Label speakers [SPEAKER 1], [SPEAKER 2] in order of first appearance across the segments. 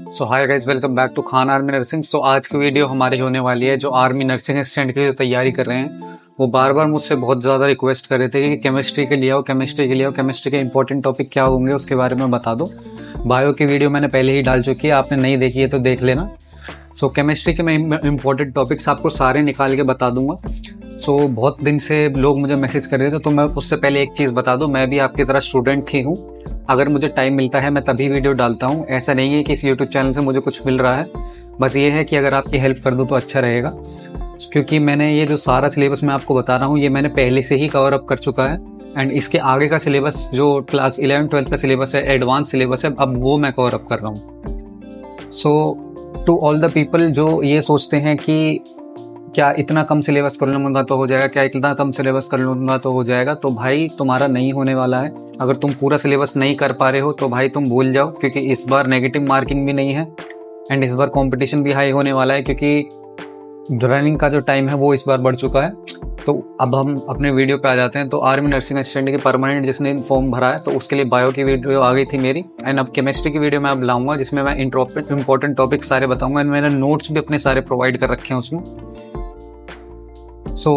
[SPEAKER 1] So hi guys, welcome back to Khan army nursing. So आज की video हमारी होने वाली है जो आर्मी नर्सिंग असिस्टेंट की जो तैयारी कर रहे हैं वो बार बार मुझसे बहुत ज़्यादा रिक्वेस्ट कर रहे थे कि केमिस्ट्री के लिए आओ, केमिस्ट्री के लिए आओ, केमिस्ट्री के इंपॉर्टेंट टॉपिक क्या होंगे उसके बारे में बता दो। बायो की वीडियो मैंने पहले ही डाल चुकी है, आपने नहीं देखी है तो देख लेना। सो केमिस्ट्री के मैं इंपॉर्टेंट टॉपिक्स आपको सारे निकाल के बता दूंगा। सो बहुत दिन से लोग मुझे मैसेज कर रहे थे, तो मैं उससे पहले एक चीज़ बता दूं, मैं भी आपकी तरह स्टूडेंट ही हूँ। अगर मुझे टाइम मिलता है मैं तभी वीडियो डालता हूँ। ऐसा नहीं है कि इस यूट्यूब चैनल से मुझे कुछ मिल रहा है, बस ये है कि अगर आपकी हेल्प कर दो तो अच्छा रहेगा। क्योंकि मैंने ये जो सारा सिलेबस मैं आपको बता रहा हूँ ये मैंने पहले से ही कवर अप कर चुका है, एंड इसके आगे का सिलेबस जो क्लास 11-12 का सिलेबस है, एडवांस सिलेबस है, अब वो मैं कवर अप कर रहा हूँ। सो टू ऑल द पीपल जो ये सोचते हैं कि क्या इतना कम सिलेबस कर लूँगा तो हो जाएगा, क्या इतना कम सिलेबस कर लूँगा तो हो जाएगा, तो भाई तुम्हारा नहीं होने वाला है। अगर तुम पूरा सिलेबस नहीं कर पा रहे हो तो भाई तुम भूल जाओ, क्योंकि इस बार नेगेटिव मार्किंग भी नहीं है एंड इस बार कंपटीशन भी हाई होने वाला है, क्योंकि रनिंग का जो टाइम है वो इस बार बढ़ चुका है। तो अब हम अपने वीडियो पे आ जाते हैं। तो आर्मी नर्सिंग असिस्टेंट की परमानेंट जिसने फॉर्म भरा है तो उसके लिए बायो की वीडियो आ गई थी मेरी, एंड अब केमिस्ट्री की वीडियो मैं अब लाऊंगा जिसमें मैं इंपॉर्टेंट टॉपिक सारे बताऊंगा, एंड मैंने नोट्स भी अपने सारे प्रोवाइड कर रखे हैं उसमें। सो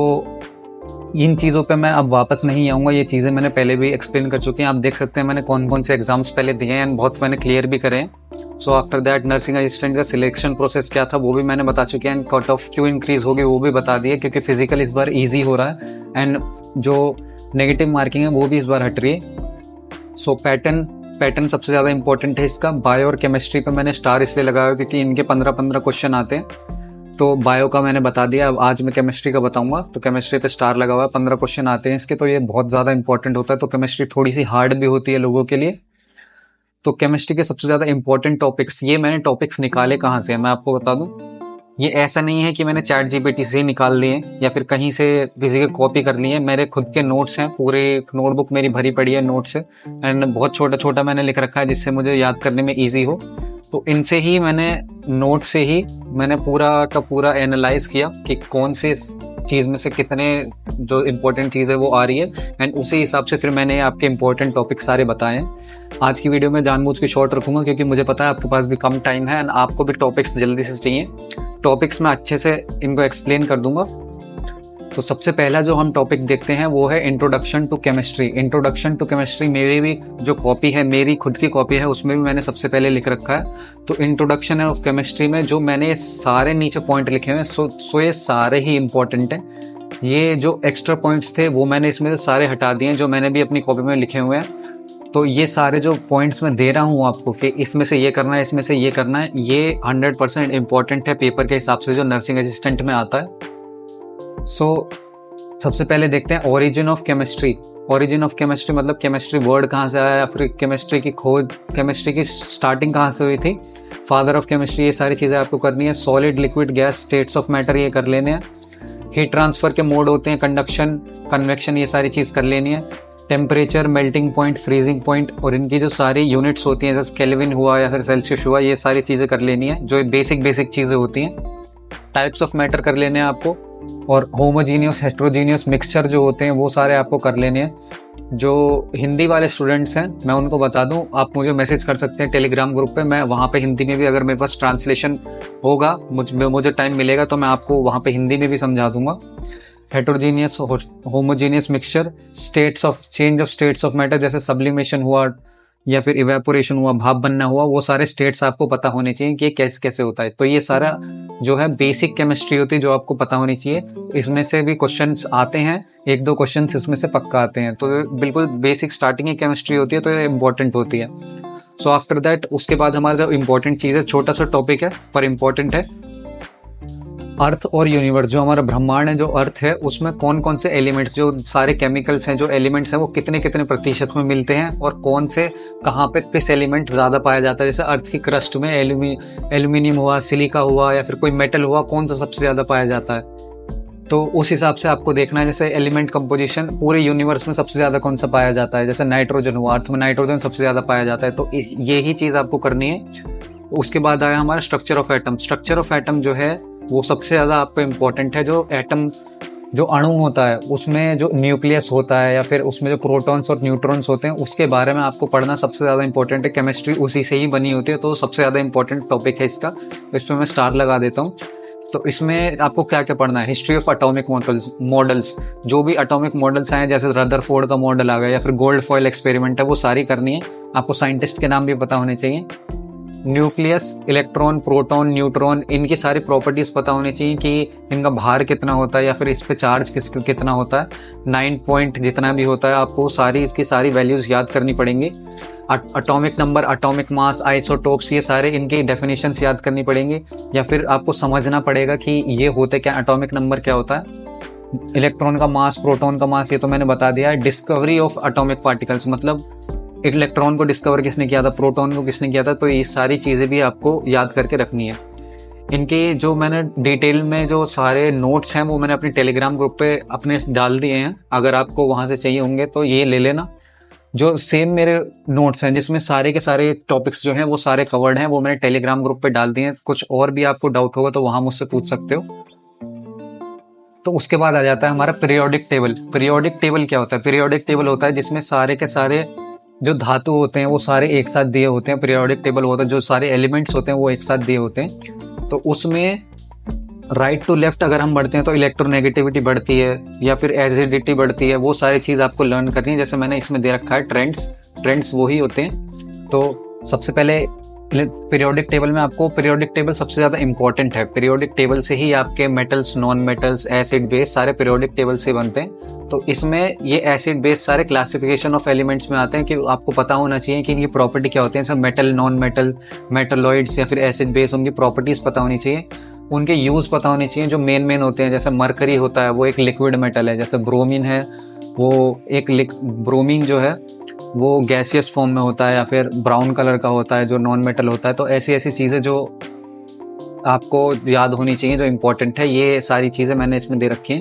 [SPEAKER 1] इन चीज़ों पे मैं अब वापस नहीं आऊँगा, ये चीज़ें मैंने पहले भी एक्सप्लेन कर चुकी हैं। आप देख सकते हैं मैंने कौन कौन से एग्जाम्स पहले दिए हैं, एंड बहुत मैंने क्लियर भी करे हैं। So after that nursing assistant का सिलेक्शन प्रोसेस क्या था वो भी मैंने बता चुके हैं, एंड कट ऑफ क्यों इंक्रीज होगी वो भी बता दिए, क्योंकि फिजिकल इस बार ईजी हो रहा है एंड जो नेगेटिव मार्किंग है वो भी इस बार हट रही है। सो पैटर्न सबसे ज़्यादा इंपॉर्टेंट है इसका। बायो और केमिस्ट्री पर मैंने स्टार इसलिए लगाया क्योंकि इनके 15-15 क्वेश्चन आते हैं। तो बायो का मैंने बता दिया, अब आज मैं केमिस्ट्री का बताऊंगा। तो केमिस्ट्री पे स्टार लगा हुआ है, 15 क्वेश्चन आते हैं इसके, तो ये बहुत ज़्यादा इंपॉर्टेंट होता है। तो केमिस्ट्री थोड़ी सी हार्ड भी होती है लोगों के लिए। तो केमिस्ट्री के सबसे ज़्यादा इंपॉर्टेंट टॉपिक्स, ये मैंने टॉपिक्स निकाले कहाँ से मैं आपको बता दूं। ये ऐसा नहीं है कि मैंने चैट जीपीटी से निकाल लिए या फिर कहीं से किसी की कॉपी कर ली है, मेरे खुद के नोट्स हैं, पूरे नोटबुक मेरी भरी पड़ी है नोट से, एंड बहुत छोटा छोटा मैंने लिख रखा है जिससे मुझे याद करने में ईजी हो। तो इनसे ही मैंने नोट से ही मैंने पूरा का पूरा एनालाइज किया कि कौन सी चीज़ में से कितने जो इम्पोर्टेंट चीज़ है वो आ रही है, एंड उसी हिसाब से फिर मैंने आपके इम्पोर्टेंट टॉपिक सारे बताए हैं। आज की वीडियो में जानबूझ के शॉर्ट रखूंगा क्योंकि मुझे पता है आपके पास भी कम टाइम है एंड आपको भी टॉपिक्स जल्दी से चाहिए। टॉपिक्स मैं अच्छे से इनको एक्सप्लेन कर दूंगा। तो सबसे पहला जो हम टॉपिक देखते हैं वो है introduction to chemistry. Introduction to chemistry मेरी भी जो कॉपी है, मेरी खुद की कॉपी है, उसमें भी मैंने सबसे पहले लिख रखा है। तो इंट्रोडक्शन ऑफ केमिस्ट्री में जो मैंने सारे नीचे पॉइंट लिखे हुए हैं, सो ये सारे ही इंपॉर्टेंट हैं। ये जो एक्स्ट्रा पॉइंट्स थे वो मैंने इसमें से सारे हटा दिए हैं जो मैंने भी अपनी कॉपी में लिखे हुए हैं। तो ये सारे जो पॉइंट्स मैं दे रहा हूँ आपको कि इसमें से ये करना है, इसमें से ये करना है, ये 100% इम्पॉर्टेंट है पेपर के हिसाब से जो नर्सिंग असिस्टेंट में आता है। सो सबसे पहले देखते हैं origin of chemistry. Origin of chemistry मतलब केमिस्ट्री वर्ड कहाँ से आया, या फिर केमिस्ट्री की खोज, केमिस्ट्री की स्टार्टिंग कहाँ से हुई थी, फादर ऑफ केमिस्ट्री, ये सारी चीज़ें आपको करनी है। Solid, liquid, gas, states of matter ये कर लेने हैं। हीट ट्रांसफर के मोड होते हैं, कंडक्शन, कन्वेक्शन, ये सारी चीज़ कर लेनी है। Temperature, melting point, freezing point और इनकी जो सारी यूनिट्स होती हैं जैसे केल्विन हुआ या फिर सेल्सियस हुआ, ये सारी चीज़ें कर लेनी है जो बेसिक चीज़ें होती हैं। टाइप्स ऑफ मैटर कर लेने हैं आपको, और होमोजीनियस, हेट्रोजीनियस मिक्सचर जो होते हैं वो सारे आपको कर लेने हैं। जो हिंदी वाले स्टूडेंट्स हैं मैं उनको बता दूं, आप मुझे मैसेज कर सकते हैं टेलीग्राम ग्रुप पे, मैं वहाँ पे हिंदी में भी, अगर मेरे पास ट्रांसलेशन होगा, मुझे टाइम मिलेगा तो मैं आपको वहाँ पे हिंदी में भी समझा दूंगा। Heterogeneous, homogeneous mixture, states of change of states of matter जैसे सब्लिमेशन हुआ या फिर इवेपोरेशन हुआ, भाप बनना हुआ, वो सारे स्टेट्स आपको पता होने चाहिए कि ये कैसे कैसे होता है। तो ये सारा जो है बेसिक केमिस्ट्री होती है जो आपको पता होनी चाहिए। इसमें से भी क्वेश्चंस आते हैं, 1-2 क्वेश्चंस इसमें से पक्का आते हैं। तो बिल्कुल बेसिक स्टार्टिंग की केमिस्ट्री होती है, तो ये इंपॉर्टेंट होती है। सो आफ्टर दैट उसके बाद हमारा जो इंपॉर्टेंट चीज़ है, छोटा सा टॉपिक है पर इंपॉर्टेंट है, अर्थ और यूनिवर्स। जो हमारा ब्रह्मांड है, जो अर्थ है, उसमें कौन कौन से एलिमेंट्स, जो सारे केमिकल्स हैं, जो एलिमेंट्स हैं वो कितने कितने प्रतिशत में मिलते हैं, और कौन से कहाँ पे किस एलिमेंट ज़्यादा पाया जाता है। जैसे अर्थ की क्रस्ट में एल्यूमिनियम हुआ, सिलिका हुआ या फिर कोई मेटल हुआ, कौन सा सबसे ज़्यादा पाया जाता है। तो उस हिसाब से आपको देखना है। जैसे एलिमेंट कंपोजिशन, पूरे यूनिवर्स में सबसे ज़्यादा कौन सा पाया जाता है, जैसे नाइट्रोजन हुआ, अर्थ में नाइट्रोजन सबसे ज़्यादा पाया जाता है। तो ये ही चीज़ आपको करनी है। उसके बाद आया हमारा structure of atom. Structure of atom जो है वो सबसे ज़्यादा आपको इम्पोर्टेंट है। जो एटम जो अणु होता है उसमें जो न्यूक्लियस होता है या फिर उसमें जो प्रोटॉन्स और न्यूट्रॉन्स होते हैं उसके बारे में आपको पढ़ना सबसे ज़्यादा इंपॉर्टेंट है। केमिस्ट्री उसी से ही बनी होती है, तो सबसे ज़्यादा इंपॉर्टेंट टॉपिक है इसका, तो इस पर मैं स्टार लगा देता हूँ। तो इसमें आपको क्या क्या पढ़ना है, हिस्ट्री ऑफ एटॉमिक मॉडल्स, जो भी एटॉमिक मॉडल्स आए जैसे रदरफोर्ड का मॉडल आ गया या फिर गोल्ड फॉयल एक्सपेरिमेंट है, वो सारी करनी है। आपको साइंटिस्ट के नाम भी पता होने चाहिए। न्यूक्लियस, इलेक्ट्रॉन, प्रोटॉन, न्यूट्रॉन, इनकी सारी प्रॉपर्टीज पता होनी चाहिए कि इनका भार कितना होता है या फिर इस पे चार्ज कितना होता है, 9 पॉइंट जितना भी होता है, आपको सारी इसकी सारी वैल्यूज याद करनी पड़ेंगी। Atomic number, atomic mass, isotopes, ये सारे इनकी डेफिनेशंस याद करनी पड़ेंगी, या फिर आपको समझना पड़ेगा कि ये होते क्या, एटॉमिक नंबर क्या होता है, इलेक्ट्रॉन का मास, प्रोटॉन का मास, ये तो मैंने बता दिया है। डिस्कवरी ऑफ एटॉमिक पार्टिकल्स, मतलब इलेक्ट्रॉन को डिस्कवर किसने किया था, प्रोटॉन को किसने किया था, तो ये सारी चीज़ें भी आपको याद करके रखनी है। इनके जो मैंने डिटेल में जो सारे नोट्स हैं वो मैंने अपने टेलीग्राम ग्रुप पे अपने डाल दिए हैं, अगर आपको वहाँ से चाहिए होंगे तो ये ले लेना। जो सेम मेरे नोट्स हैं जिसमें सारे के सारे टॉपिक्स जो हैं वो सारे कवर्ड हैं, वो मैंने टेलीग्राम ग्रुप पे डाल दिए हैं। कुछ और भी आपको डाउट होगा तो वहाँ मुझसे पूछ सकते हो। तो उसके बाद आ जाता है हमारा पीरियोडिक टेबल। पीरियोडिक टेबल क्या होता है? पीरियोडिक टेबल होता है जिसमें सारे के सारे जो धातु होते हैं वो सारे एक साथ दिए होते हैं। पीरियोडिक टेबल होता है जो सारे एलिमेंट्स होते हैं वो एक साथ दिए होते हैं। तो उसमें राइट टू लेफ्ट अगर हम बढ़ते हैं तो इलेक्ट्रोनेगेटिविटी बढ़ती है या फिर एसिडिटी बढ़ती है, वो सारी चीज़ आपको लर्न करनी है। जैसे मैंने इसमें दे रखा है ट्रेंड्स वही होते हैं। तो सबसे पहले पीरियोडिक टेबल में आपको पीरियोडिक टेबल सबसे ज़्यादा इंपॉर्टेंट है। पीरियोडिक टेबल से ही आपके metals, non metals, acid base सारे पीरियोडिक टेबल से बनते हैं। तो इसमें ये एसिड बेस सारे क्लासिफिकेशन ऑफ एलिमेंट्स में आते हैं कि आपको पता होना चाहिए कि इनकी प्रॉपर्टी क्या होती है। जैसे मेटल, नॉन मेटल, मेटलॉइड्स या फिर एसिड बेस, उनकी प्रॉपर्टीज़ पता होनी चाहिए, उनके यूज़ पता होने चाहिए जो मेन होते हैं। जैसे मरकरी होता है वो एक लिक्विड मेटल है, जैसे ब्रोमीन है वो एक ब्रोमीन जो है वो गैसियस फॉर्म में होता है या फिर ब्राउन कलर का होता है जो नॉन मेटल होता है। तो ऐसी चीज़ें जो आपको याद होनी चाहिए जो इम्पोर्टेंट है, ये सारी चीज़ें मैंने इसमें दे रखी हैं।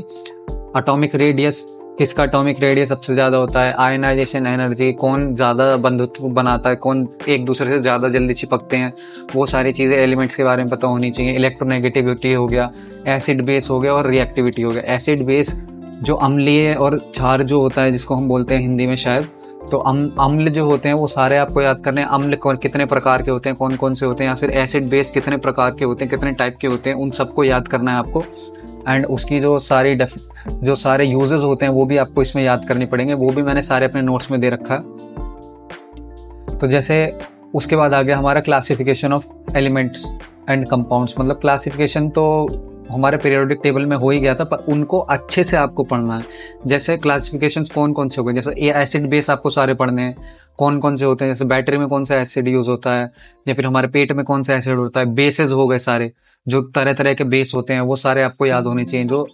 [SPEAKER 1] एटॉमिक रेडियस, किसका एटॉमिक रेडियस सबसे ज़्यादा होता है। आयनाइजेशन एनर्जी, कौन ज़्यादा बंधुत्व बनाता है, कौन एक दूसरे से ज़्यादा जल्दी चिपकते हैं, वो सारी चीज़ें एलिमेंट्स के बारे में पता होनी चाहिए। इलेक्ट्रोनेगेटिविटी हो गया, एसिड बेस हो गया और रिएक्टिविटी हो गया। एसिड बेस जो अम्लीय और क्षार जो होता है जिसको हम बोलते हैं हिंदी में शायद, तो अम्ल जो होते हैं वो सारे आपको याद करने हैं। अम्ल कितने प्रकार के होते हैं, कौन कौन से होते हैं, या फिर एसिड बेस कितने प्रकार के होते हैं, कितने टाइप के होते हैं, उन सबको याद करना है आपको। एंड उसकी जो सारे यूजेस होते हैं वो भी आपको इसमें याद करने पड़ेंगे, वो भी मैंने सारे अपने नोट्स में दे रखा है। तो जैसे उसके बाद आ गया हमारा classification of elements and compounds. मतलब क्लासिफिकेशन तो हमारे पीरियोडिक टेबल में हो ही गया था, पर उनको अच्छे से आपको पढ़ना है। जैसे क्लासिफिकेशंस कौन कौन से हो गए, जैसे ये एसिड बेस आपको सारे पढ़ने हैं, कौन कौन से होते हैं। जैसे बैटरी में कौन सा एसिड यूज होता है या फिर हमारे पेट में कौन सा एसिड होता है। बेसेस हो गए सारे, जो तरह तरह के बेस होते हैं वो सारे आपको याद होने चाहिए। जो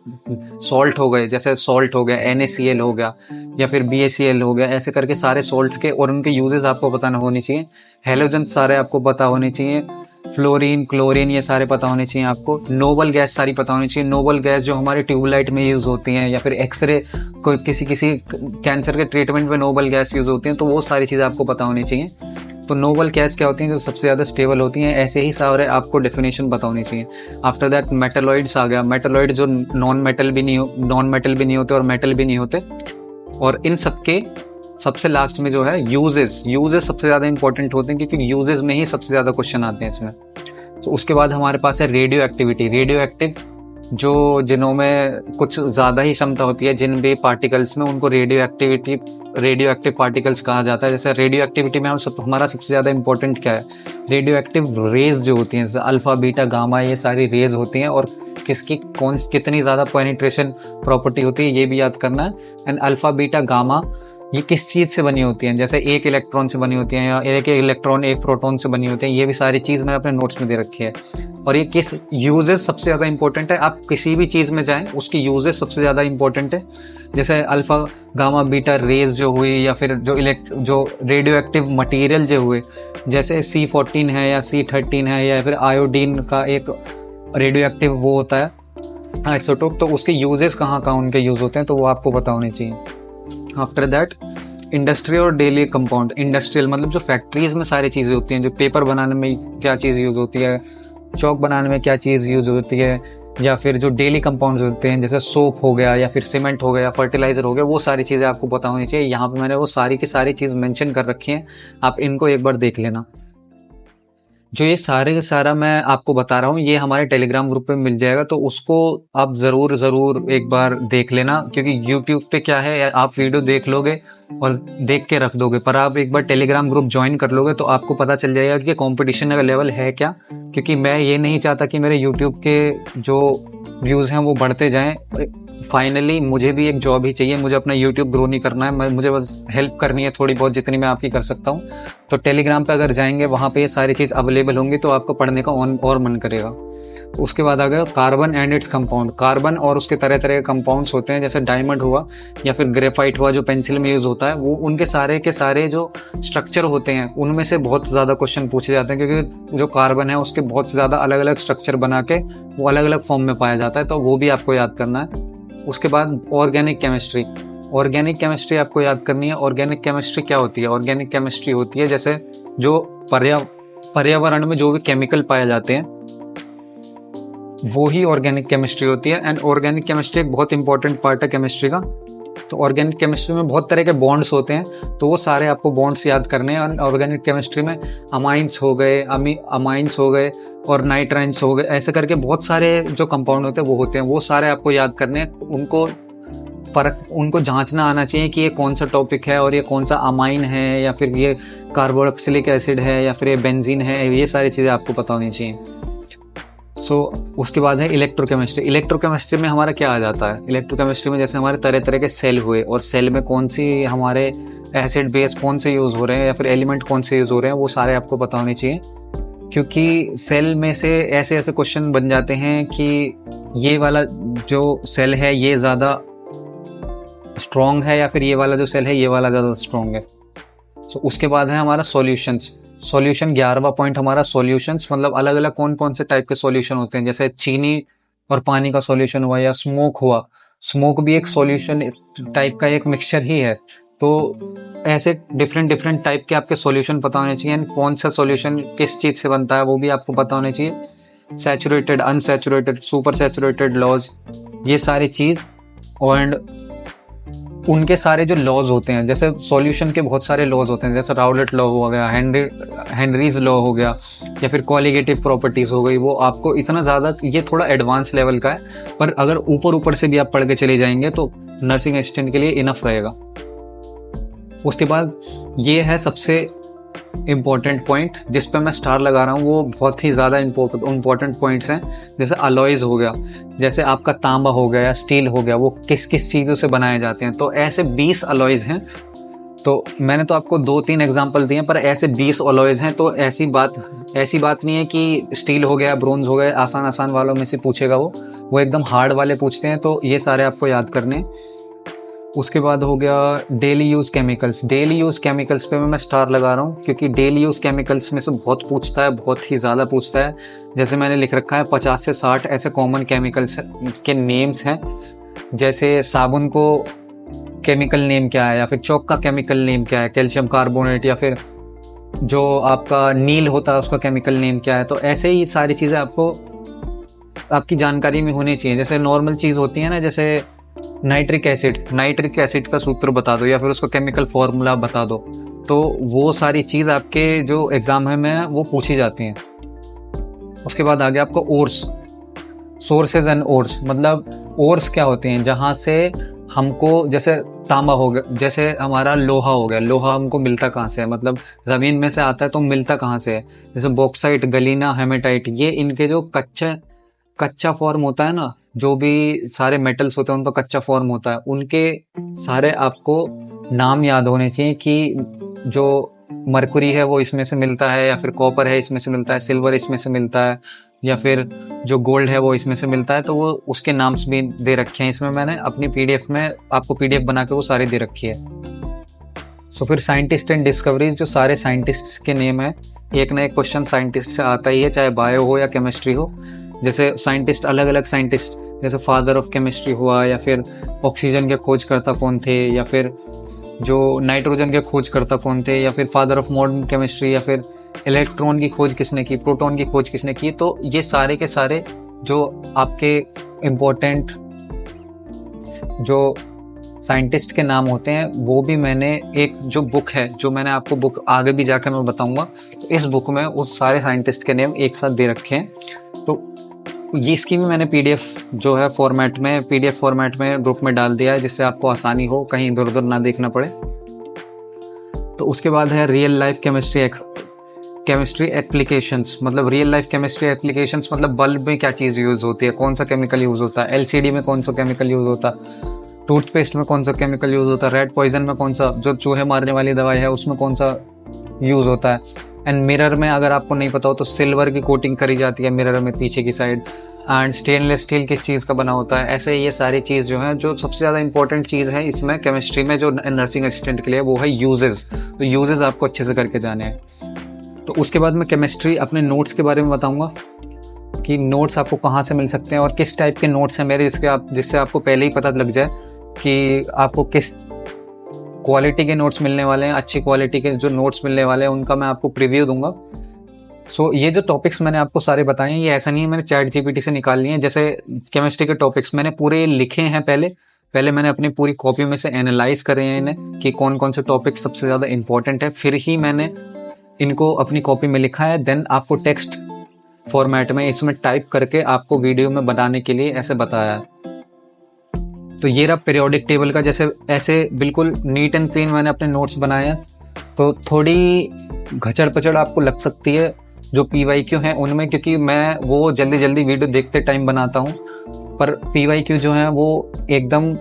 [SPEAKER 1] सॉल्ट हो गए, जैसे सॉल्ट हो गया, NaCl हो गया या फिर BaCl हो गया, ऐसे करके सारे सॉल्ट्स के और उनके यूजेस आपको पता होने चाहिए। हेलोजन सारे आपको पता होने चाहिए, फ्लोरीन, क्लोरीन, ये सारे पता होने चाहिए आपको। नोबल गैस सारी पता होनी चाहिए। नोबल गैस जो हमारे ट्यूबलाइट में यूज़ होती हैं या फिर एक्सरे कोई किसी कैंसर के ट्रीटमेंट में नोबल गैस यूज़ होती हैं, तो वो सारी चीज़ें आपको पता होनी चाहिए। तो नोबल गैस क्या होती हैं, जो सबसे ज़्यादा स्टेबल होती हैं, ऐसे ही सारे आपको डेफिनेशन पता होनी चाहिए। आफ्टर दैट मेटलॉइड्स आ गया। मेटलॉइड जो नॉन मेटल भी नहीं होते और मेटल भी नहीं होते। और इन सबके सबसे लास्ट में जो है यूजेस सबसे ज़्यादा इंपॉर्टेंट होते हैं, क्योंकि यूजेस में ही सबसे ज़्यादा क्वेश्चन आते हैं इसमें। तो उसके बाद हमारे पास है रेडियो एक्टिविटी। रेडियो एक्टिव जो जिनों में कुछ ज़्यादा ही क्षमता होती है, जिन भी पार्टिकल्स में, उनको रेडियो एक्टिव पार्टिकल्स कहा जाता है। जैसे रेडियो एक्टिविटी में हमारा सबसे ज़्यादा इंपॉर्टेंट क्या है, रेडियो एक्टिव रेज जो होती हैं, जैसे अल्फ़ा, बीटा, गामा, ये सारी रेज होती हैं और किसकी कितनी ज़्यादा पेनिट्रेशन प्रॉपर्टी होती है ये भी याद करना है। एंड अल्फ़ा, बीटा, गामा ये किस चीज़ से बनी होती हैं, जैसे एक इलेक्ट्रॉन से बनी होती हैं या एक इलेक्ट्रॉन एक प्रोटॉन से बनी होती हैं, ये भी सारी चीज़ मैंने अपने नोट्स में दे रखी है। और ये किस यूजेस सबसे ज़्यादा इंपॉर्टेंट है, आप किसी भी चीज़ में जाएं उसकी यूजेस सबसे ज़्यादा इंपॉर्टेंट है। जैसे अल्फ़ा, गामा, बीटा रेज जो हुई या फिर जो रेडियो एक्टिव मटीरियल जो हुए, जैसे C14 है या C13 है या फिर आयोडीन का एक रेडियो एक्टिव वो होता है आइसोटोप, तो उसके यूजेस कहाँ उनके यूज़ होते हैं, तो वो आपको पता होने चाहिए। आफ्टर दैट इंडस्ट्री और डेली कंपाउंड। इंडस्ट्रियल मतलब जो फैक्ट्रीज में सारी चीज़ें होती हैं, जो पेपर बनाने में क्या चीज़ यूज़ होती है, चौक बनाने में क्या चीज़ यूज़ होती है, या फिर जो डेली कंपाउंड्स होते हैं जैसे सोप हो गया या फिर सीमेंट हो गया, फर्टिलाइजर हो गया, वो सारी चीज़ें आपको पता होनी चाहिए। यहाँ पे मैंने वो सारी की सारी चीज़ मेंशन कर रखी हैं, आप इनको एक बार देख लेना। जो ये सारे का सारा मैं आपको बता रहा हूँ ये हमारे टेलीग्राम ग्रुप पे मिल जाएगा, तो उसको आप ज़रूर एक बार देख लेना, क्योंकि यूट्यूब पे क्या है, आप वीडियो देख लोगे और देख के रख दोगे, पर आप एक बार टेलीग्राम ग्रुप ज्वाइन कर लोगे तो आपको पता चल जाएगा कि कंपटीशन का लेवल है क्या। क्योंकि मैं ये नहीं चाहता कि मेरे यूट्यूब के जो व्यूज़ हैं वो बढ़ते जाएँ। फाइनली मुझे भी एक जॉब ही चाहिए, मुझे अपना यूट्यूब ग्रो नहीं करना है, मुझे बस हेल्प करनी है थोड़ी बहुत जितनी मैं आपकी कर सकता हूँ। तो टेलीग्राम पे अगर जाएंगे वहाँ पे ये सारी चीज़ अवेलेबल होंगी तो आपको पढ़ने का और मन करेगा। उसके बाद आ गया carbon and its compound. Carbon और उसके तरह तरह के कंपाउंड्स होते हैं, जैसे डायमंड हुआ या फिर ग्रेफाइट हुआ जो पेंसिल में यूज़ होता है, वो उनके सारे के सारे जो स्ट्रक्चर होते हैं उनमें से बहुत ज़्यादा क्वेश्चन पूछे जाते हैं, क्योंकि जो कार्बन है उसके बहुत ज़्यादा अलग अलग स्ट्रक्चर बना के वो अलग अलग फॉर्म में पाया जाता है, तो वो भी आपको याद करना है। उसके बाद ऑर्गेनिक केमिस्ट्री। ऑर्गेनिक केमिस्ट्री आपको याद करनी है। ऑर्गेनिक केमिस्ट्री क्या होती है? ऑर्गेनिक केमिस्ट्री होती है जैसे जो पर्यावरण में जो भी केमिकल पाए जाते हैं वो ही ऑर्गेनिक केमिस्ट्री होती है। एंड ऑर्गेनिक केमिस्ट्री एक बहुत इंपॉर्टेंट पार्ट है केमिस्ट्री का। तो ऑर्गेनिक केमिस्ट्री में बहुत तरह के बॉन्ड्स होते हैं, तो वो सारे आपको बॉन्ड्स याद करने हैं। ऑर्गेनिक केमिस्ट्री में अमाइंस हो गए, अमाइंस हो गए और नाइट्राइंस हो गए, ऐसे करके बहुत सारे जो कंपाउंड होते हैं वो सारे आपको याद करने हैं। उनको जांचना आना चाहिए कि ये कौन सा टॉपिक है और ये कौन सा अमाइन है या फिर ये कार्बोक्सिलिक एसिड है या फिर ये बेंजीन है, ये सारी चीज़ें आपको पता होनी चाहिए। उसके बाद है इलेक्ट्रोकेमिस्ट्री। इलेक्ट्रोकेमिस्ट्री में हमारा क्या आ जाता है? इलेक्ट्रोकेमिस्ट्री में जैसे हमारे तरह तरह के सेल हुए और सेल में कौन सी हमारे एसिड बेस कौन से यूज़ हो रहे हैं या फिर एलिमेंट कौन से यूज़ हो रहे हैं, वो सारे आपको पता होने चाहिए। क्योंकि सेल में से ऐसे ऐसे क्वेश्चन बन जाते हैं कि ये वाला जो सेल है ये ज़्यादा स्ट्रॉन्ग है या फिर ये वाला जो सेल है ये वाला ज़्यादा स्ट्रॉन्ग है। उसके बाद है हमारा सॉल्यूशंस। सॉल्यूशन 11वां पॉइंट हमारा सॉल्यूशंस, मतलब अलग अलग कौन कौन से टाइप के सॉल्यूशन होते हैं, जैसे चीनी और पानी का सॉल्यूशन हुआ या स्मोक हुआ। स्मोक भी एक सॉल्यूशन टाइप का एक मिक्सचर ही है। तो ऐसे डिफरेंट टाइप के आपके सॉल्यूशन पता होने चाहिए। कौन सा सॉल्यूशन किस चीज़ से बनता है वो भी आपको पता होने चाहिए। Saturated, unsaturated, super saturated laws, ये सारी चीज़। एंड उनके सारे जो लॉज होते हैं, जैसे सॉल्यूशन के बहुत सारे लॉज होते हैं, जैसे राउलेट लॉ हो गया, हेनरीज लॉ हो गया या फिर कॉलिगेटिव प्रॉपर्टीज हो गई, वो आपको इतना ज़्यादा, ये थोड़ा एडवांस लेवल का है, पर अगर ऊपर से भी आप पढ़ के चले जाएंगे तो नर्सिंग असिस्टेंट के लिए इनफ रहेगा। उसके बाद ये है सबसे इम्पॉर्टेंट पॉइंट जिस पे मैं स्टार लगा रहा हूँ, वो बहुत ही ज़्यादा इम्पॉर्टेंट पॉइंट्स हैं। जैसे अलॉयज़ हो गया, जैसे आपका तांबा हो गया या स्टील हो गया, वो किस किस चीज़ों से बनाए जाते हैं। तो ऐसे 20 अलॉयज़ हैं। तो मैंने तो आपको 2-3 एग्जांपल दिए, पर ऐसे 20 अलॉयज़ हैं। तो ऐसी बात नहीं है कि स्टील हो गया, ब्रोंज हो गया, आसान वालों में से पूछेगा वो एकदम हार्ड वाले पूछते हैं। तो ये सारे आपको याद करने। उसके बाद हो गया daily use chemicals. Daily use chemicals पे मैं स्टार लगा रहा हूँ, क्योंकि डेली यूज़ केमिकल्स में से बहुत पूछता है, बहुत ही ज़्यादा पूछता है। जैसे मैंने लिख रखा है 50 से 60 ऐसे कॉमन केमिकल्स के नेम्स हैं। जैसे साबुन को केमिकल नेम क्या है, या फिर चौक का केमिकल नेम क्या है, कैल्शियम कार्बोनेट, या फिर जो आपका नील होता है उसका केमिकल नेम क्या है। तो ऐसे ही सारी चीज़ें आपको आपकी जानकारी में होनी चाहिए। जैसे नॉर्मल चीज़ होती है ना, जैसे नाइट्रिक एसिड का सूत्र बता दो या फिर उसका केमिकल फॉर्मूला बता दो, तो वो सारी चीज़ आपके जो एग्जाम में वो पूछी जाती हैं। उसके बाद आ गया आपका ओर्स, सोर्सेज एंड ओर्स। मतलब ओर्स क्या होते हैं? जहाँ से हमको, जैसे तांबा हो गया, जैसे हमारा लोहा हो गया, लोहा हमको मिलता कहाँ से है? मतलब ज़मीन में से आता है, तो मिलता कहाँ से है? जैसे बॉक्साइट, गलीना, हेमेटाइट, ये इनके जो कच्चा फॉर्म होता है ना, जो भी सारे मेटल्स होते हैं उनका कच्चा फॉर्म होता है, उनके सारे आपको नाम याद होने चाहिए कि जो मरकुरी है वो इसमें से मिलता है, या फिर कॉपर है इसमें से मिलता है, सिल्वर इसमें से मिलता है, या फिर जो गोल्ड है वो इसमें से मिलता है। तो वो उसके नाम्स भी दे रखे हैं इसमें। मैंने अपनी पीडीएफ में आपको पीडीएफ बना के वो सारी दे रखी है। सो फिर साइंटिस्ट एंड डिस्कवरीज, जो सारे साइंटिस्ट के नेम है, एक ना एक क्वेश्चन साइंटिस्ट से आता ही है, चाहे बायो हो या केमिस्ट्री हो। जैसे साइंटिस्ट, अलग अलग साइंटिस्ट, जैसे फादर ऑफ केमिस्ट्री हुआ, या फिर ऑक्सीजन के खोजकर्ता कौन थे, या फिर जो नाइट्रोजन के खोजकर्ता कौन थे, या फिर फादर ऑफ मॉडर्न केमिस्ट्री, या फिर इलेक्ट्रॉन की खोज किसने की, प्रोटॉन की खोज किसने की। तो ये सारे के सारे जो आपके इम्पोर्टेंट जो साइंटिस्ट के नाम होते हैं वो भी मैंने, एक जो बुक है, जो मैंने आपको बुक आगे भी जाकर मैं बताऊंगा, तो इस बुक में उस सारे साइंटिस्ट के नेम एक साथ दे रखे हैं। तो ये इसकी भी मैंने पीडीएफ जो है पीडीएफ फॉर्मेट में ग्रुप में डाल दिया है, जिससे आपको आसानी हो, कहीं इधर उधर ना देखना पड़े। तो उसके बाद है रियल लाइफ केमिस्ट्री एप्लीकेशंस, मतलब रियल लाइफ केमिस्ट्री एप्लीकेशंस मतलब बल्ब में क्या चीज़ यूज़ होती है, कौन सा केमिकल यूज़ होता है, एलसीडी में कौन सा केमिकल यूज़ होता है, टूथपेस्ट में कौन सा केमिकल यूज़ होता है, रेड पॉइजन में कौन सा, जो चूहे मारने वाली दवाई है उसमें कौन सा यूज़ होता है। एंड मिरर में अगर आपको नहीं पता हो तो सिल्वर की कोटिंग करी जाती है मिरर में पीछे की साइड। एंड स्टेनलेस स्टील किस चीज़ का बना होता है। ऐसे ये सारी चीज़ जो है, जो सबसे ज़्यादा इंपॉर्टेंट चीज़ है इसमें केमिस्ट्री में जो नर्सिंग असिस्टेंट के लिए, वो है यूजेस। तो यूजेस आपको अच्छे से करके जाने हैं। तो उसके बाद मैं केमिस्ट्री अपने नोट्स के बारे में बताऊंगा कि नोट्स आपको कहाँ से मिल सकते हैं और किस टाइप के नोट्स हैं मेरे, जिससे आपको पहले ही पता लग जाए कि आपको किस क्वालिटी के नोट्स मिलने वाले हैं। अच्छी क्वालिटी के जो नोट्स मिलने वाले हैं उनका मैं आपको प्रीव्यू दूंगा। सो ये जो टॉपिक्स मैंने आपको सारे बताए हैं, ये ऐसा नहीं है मैंने चैट जीपीटी से निकाल लिए हैं। जैसे केमिस्ट्री के टॉपिक्स मैंने पूरे लिखे हैं, पहले मैंने अपनी पूरी कॉपी में से एनालाइज करे हैं इन्हें कि कौन कौन से टॉपिक सबसे ज़्यादा इंपॉर्टेंट है, फिर ही मैंने इनको अपनी कॉपी में लिखा है। देन आपको टेक्स्ट फॉर्मेट में इसमें टाइप करके आपको वीडियो में बताने के लिए ऐसे बताया है। तो ये रहा पीरियोडिक टेबल का, जैसे ऐसे बिल्कुल नीट एंड क्लीन मैंने अपने नोट्स बनाए हैं। तो थोड़ी घचड़ पचड़ आपको लग सकती है जो PYQ हैं उनमें, क्योंकि मैं वो जल्दी जल्दी वीडियो देखते टाइम बनाता हूँ, पर PYQ जो हैं वो एकदम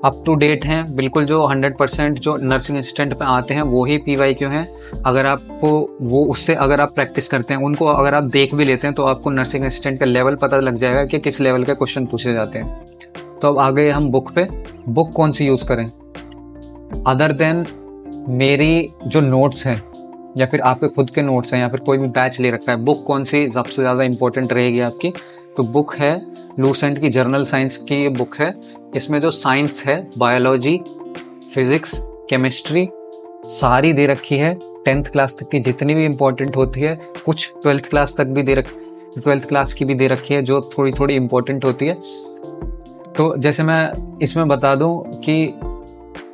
[SPEAKER 1] अप टू डेट हैं, बिल्कुल जो 100% जो नर्सिंग असिस्टेंट पे आते हैं वो ही PYQ हैं। अगर आपको वो उससे अगर आप प्रैक्टिस करते हैं, उनको अगर आप देख भी लेते हैं, तो आपको नर्सिंग असिस्टेंट का लेवल पता लग जाएगा कि किस लेवल के क्वेश्चन पूछे जाते हैं। तो अब आ गए हम बुक पे। बुक कौन सी यूज़ करें अदर देन मेरी जो नोट्स हैं या फिर आपके खुद के नोट्स हैं या फिर कोई भी बैच ले रखा है, बुक कौन सी सबसे ज़्यादा इंपॉर्टेंट रहेगी आपकी? तो बुक है लूसेंट की जर्नल साइंस की ये बुक है। इसमें जो साइंस है, बायोलॉजी, फिजिक्स, केमिस्ट्री सारी दे रखी है। 10th क्लास तक की जितनी भी इंपॉर्टेंट होती है, कुछ 12th क्लास तक भी 12th क्लास की भी दे रखी है जो थोड़ी थोड़ी इंपॉर्टेंट होती है। तो जैसे मैं इसमें बता दूं कि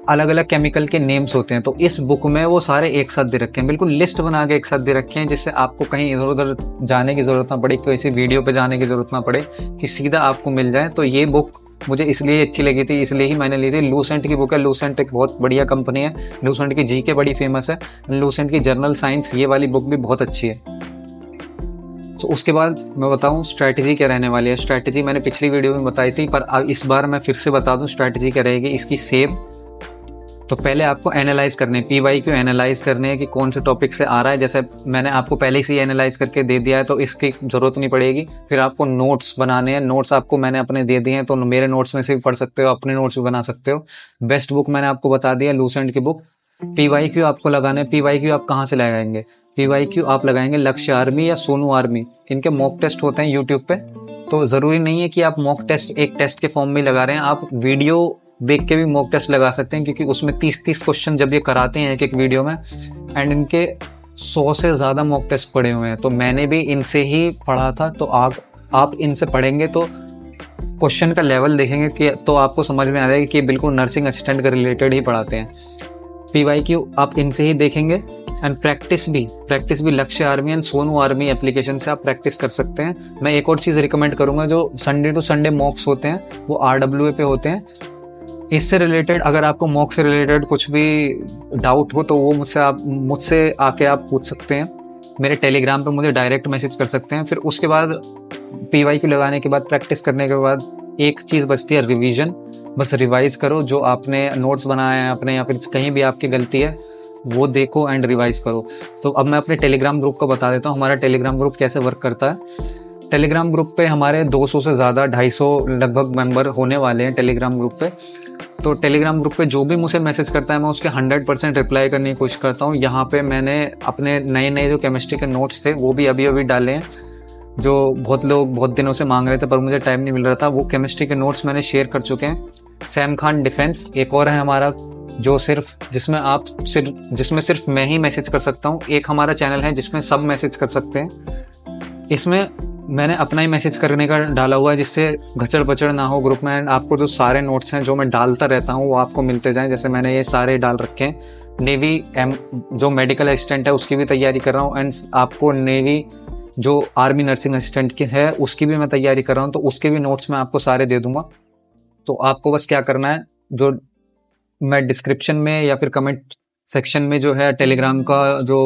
[SPEAKER 1] अलग अलग केमिकल के नेम्स होते हैं, तो इस बुक में वो सारे एक साथ दे रखे हैं, बिल्कुल लिस्ट बना के एक साथ दे रखे हैं, जिससे आपको कहीं इधर उधर जाने की ज़रूरत ना पड़े, किसी वीडियो पे जाने की ज़रूरत ना पड़े, कि सीधा आपको मिल जाए। तो ये बुक मुझे इसलिए अच्छी लगी थी, इसलिए ही मैंने ली थी। लूसेंट की बुक है। लूसेंट एक बहुत बढ़िया कंपनी है। लूसेंट की जीके बड़ी फेमस है। लूसेंट की जर्नल साइंस ये वाली बुक भी बहुत अच्छी है। तो उसके बाद मैं बताऊं स्ट्रैटेजी क्या रहने वाली है। स्ट्रैटेजी मैंने पिछली वीडियो में बताई थी, पर अब इस बार मैं फिर से बता दूं स्ट्रैटेजी क्या रहेगी इसकी सेम। तो पहले आपको एनालाइज करने, PYQ एनालाइज करने हैं कि कौन से टॉपिक से आ रहा है। जैसे मैंने आपको पहले से ही एनालाइज करके दे दिया है, तो इसकी ज़रूरत नहीं पड़ेगी। फिर आपको नोट्स बनाने हैं। नोट्स आपको मैंने अपने दे दिए हैं, तो मेरे नोट्स में से भी पढ़ सकते हो, अपने नोट्स भी बना सकते हो। बेस्ट बुक मैंने आपको बता दिया, लूसेंट की बुक। PYQ आपको लगाना है। PYQ आप कहाँ से लगाएंगे? PYQ आप लगाएंगे लक्ष्य आर्मी या सोनू आर्मी। इनके मॉक टेस्ट होते हैं यूट्यूब पे। तो ज़रूरी नहीं है कि आप मॉक टेस्ट एक टेस्ट के फॉर्म में लगा रहे हैं, आप वीडियो देख के भी मॉक टेस्ट लगा सकते हैं, क्योंकि उसमें 30-30 क्वेश्चन जब ये कराते हैं एक एक वीडियो में, एंड इनके 100 से ज़्यादा मॉक टेस्ट पड़े हुए हैं। तो मैंने भी इनसे ही पढ़ा था। तो आप इनसे पढ़ेंगे तो क्वेश्चन का लेवल देखेंगे कि तो आपको समझ में आ जाएगा कि बिल्कुल नर्सिंग असिस्टेंट के रिलेटेड ही पढ़ाते हैं। PYQ आप इनसे ही देखेंगे। एंड प्रैक्टिस भी लक्ष्य army and Sonu army application से आप प्रैक्टिस कर सकते हैं। मैं एक और चीज़ रिकमेंड करूंगा, जो संडे टू संडे मॉक्स होते हैं वो RWA पे होते हैं। इससे रिलेटेड अगर आपको मॉक से रिलेटेड कुछ भी डाउट हो तो वो मुझसे आके आप पूछ सकते हैं। मेरे टेलीग्राम पे मुझे डायरेक्ट मैसेज कर सकते हैं। फिर उसके बाद PYQ लगाने के बाद, प्रैक्टिस करने के बाद एक चीज़ बचती है, रिवीजन। बस रिवाइज करो जो आपने नोट्स बनाए हैं अपने, या फिर कहीं भी आपकी गलती है वो देखो एंड रिवाइज करो। तो अब मैं अपने टेलीग्राम ग्रुप का बता देता हूँ, हमारा टेलीग्राम ग्रुप कैसे वर्क करता है। टेलीग्राम ग्रुप पे हमारे 200 से ज़्यादा, 250 लगभग मेंबर होने वाले हैं टेलीग्राम ग्रुप पे। तो टेलीग्राम ग्रुप पे जो भी मुझसे मैसेज करता है मैं उसके 100% रिप्लाई करने की कोशिश करता हूँ। यहाँ पे मैंने अपने नए जो केमिस्ट्री के नोट्स थे वो भी अभी डाले हैं, जो बहुत लोग बहुत दिनों से मांग रहे थे पर मुझे टाइम नहीं मिल रहा था। वो केमिस्ट्री के नोट्स मैंने शेयर कर चुके हैं। सैम खान डिफेंस एक और है हमारा, जो जिसमें सिर्फ मैं ही मैसेज कर सकता हूँ। एक हमारा चैनल है जिसमें सब मैसेज कर सकते हैं। इसमें मैंने अपना ही मैसेज करने का डाला हुआ है जिससे घचड़ पचड़ ना हो ग्रुप में। एंड आपको जो सारे नोट्स हैं जो मैं डालता रहता हूँ वो आपको मिलते जाएं। जैसे मैंने ये सारे डाल रखे हैं। नेवी जो मेडिकल असिस्टेंट है उसकी भी तैयारी कर रहा हूँ। एंड आपको नेवी जो आर्मी नर्सिंग असिस्टेंट की है उसकी भी मैं तैयारी कर रहा हूँ, तो उसके भी नोट्स मैं आपको सारे दे दूंगा। तो आपको बस क्या करना है, जो मैं डिस्क्रिप्शन में या फिर कमेंट सेक्शन में जो है टेलीग्राम का जो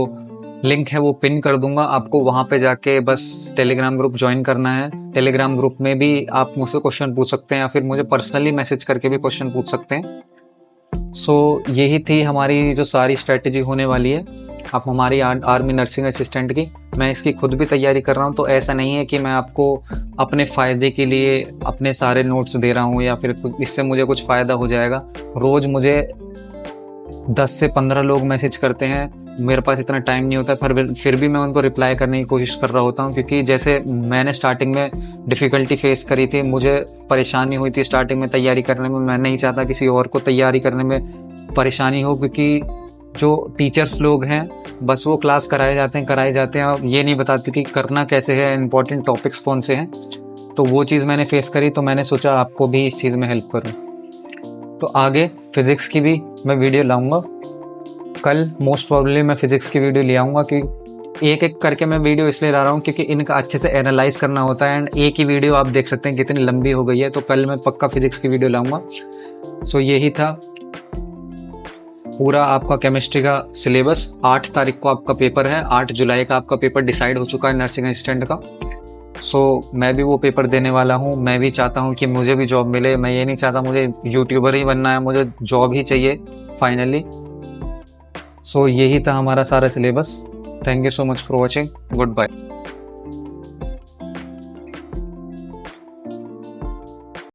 [SPEAKER 1] लिंक है वो पिन कर दूंगा। आपको वहां पे जाके बस टेलीग्राम ग्रुप ज्वाइन करना है। टेलीग्राम ग्रुप में भी आप मुझसे क्वेश्चन पूछ सकते हैं या फिर मुझे पर्सनली मैसेज करके भी क्वेश्चन पूछ सकते हैं। यही थी हमारी जो सारी स्ट्रेटेजी होने वाली है आप हमारी आर्मी नर्सिंग असिस्टेंट की। मैं इसकी खुद भी तैयारी कर रहा हूँ, तो ऐसा नहीं है कि मैं आपको अपने फ़ायदे के लिए अपने सारे नोट्स दे रहा हूँ या फिर इससे मुझे कुछ फ़ायदा हो जाएगा। रोज़ मुझे 10 से 15 लोग मैसेज करते हैं, मेरे पास इतना टाइम नहीं होता, फिर भी मैं उनको रिप्लाई करने की कोशिश कर रहा होता हूँ। क्योंकि जैसे मैंने स्टार्टिंग में डिफ़िकल्टी फेस करी थी, मुझे परेशानी हुई थी स्टार्टिंग में तैयारी करने में। मैं नहीं चाहता किसी और को तैयारी करने में परेशानी हो, क्योंकि जो टीचर्स लोग हैं बस वो क्लास कराए जाते हैं और ये नहीं बताते कि करना कैसे है, इंपॉर्टेंट टॉपिक्स कौन से हैं। तो वो चीज़ मैंने फेस करी, तो मैंने सोचा आपको भी इस चीज़ में हेल्प करूँ। तो आगे फिज़िक्स की भी मैं वीडियो लाऊंगा। कल मोस्ट प्रोबेबली मैं फिज़िक्स की वीडियो ले आऊँगा, कि एक एक करके मैं वीडियो इसलिए ला रहा हूँ क्योंकि इनका अच्छे से एनालाइज करना होता है। एंड एक ही वीडियो आप देख सकते हैं कितनी लंबी हो गई है, तो कल मैं पक्का फिज़िक्स की वीडियो लाऊंगा। यही था पूरा आपका केमिस्ट्री का सिलेबस। 8 तारीख को आपका पेपर है, 8 जुलाई का आपका पेपर डिसाइड हो चुका है नर्सिंग असिस्टेंट का। मैं भी वो पेपर देने वाला हूँ। मैं भी चाहता हूँ कि मुझे भी जॉब मिले। मैं ये नहीं चाहता मुझे यूट्यूबर ही बनना है, मुझे जॉब ही चाहिए फाइनली। यही था हमारा सारा syllabus. Thank you so much for watching. Good bye.